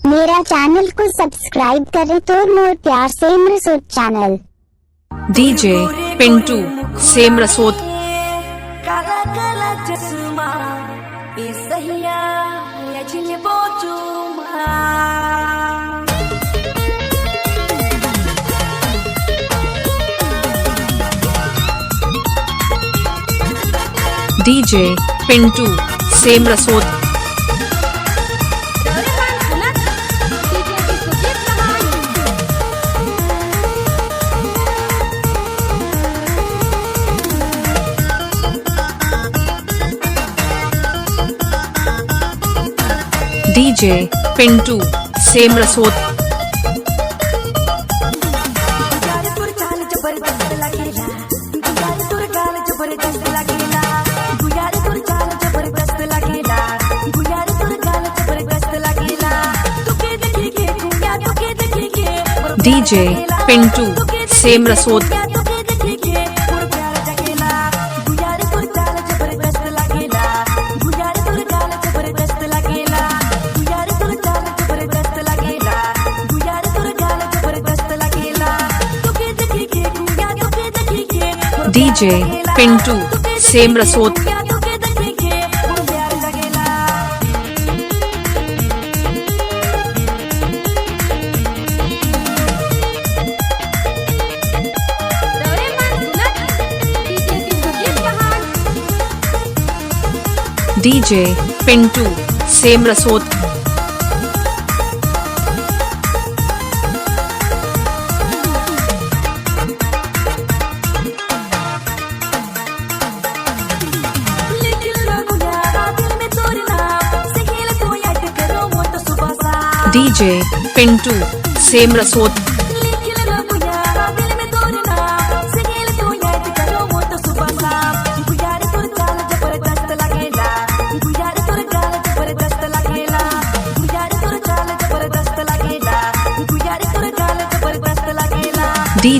मेरा चैनल को सब्सक्राइब करें तो मोर प्यार सेम रसोद चैनल। डीजे पिंटू सेम रसोद। काला काला चश्मा ये सहिया या झिलबो चुमा। डीजे पिंटू सेम रसोद। डीजे पिंटू सेम रसोद। डीजे पिंटू सेम रसोद। डीजे पिंटू सेम रसोद। डीजे पिंटू सेम रसोद।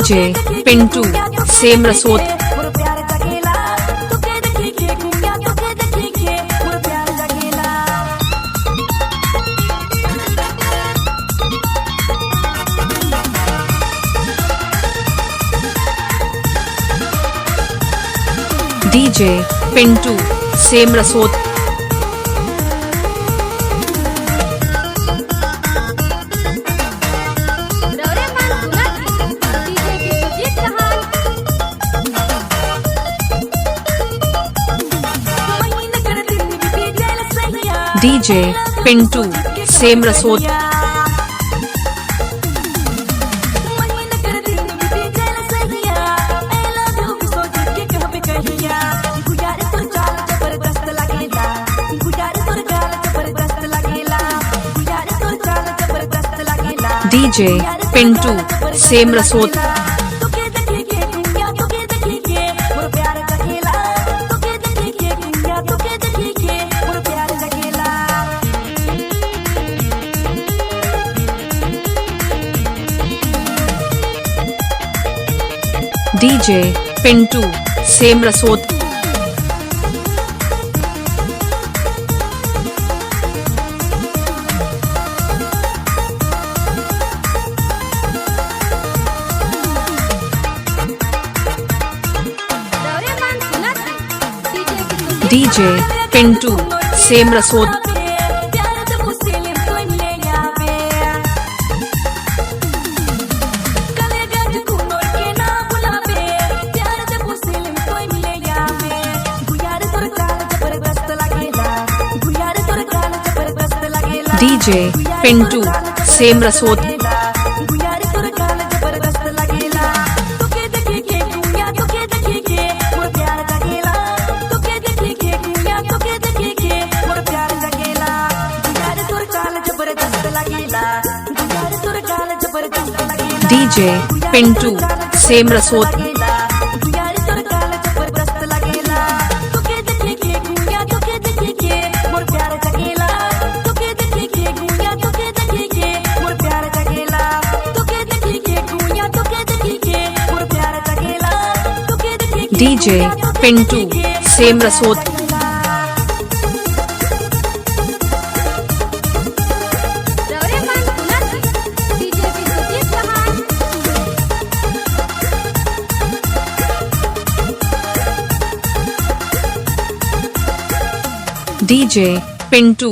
डीजे पिंटू सेम रसोद। डीजे पिंटू सेम रसोद। डीजे पिंटू सेम रसोद। डीजे पिंटू सेम रसोद। डीजे पिंटू सेम रसोद। डीजे पिंटू सेम रसोद। डीजे पिंटू सेम रसोद। डीजे पिंटू सेम रसोद। डीजे पिंटू सेम रसोद। डीजे पिंटू सेम रसोद। डीजे पिंटू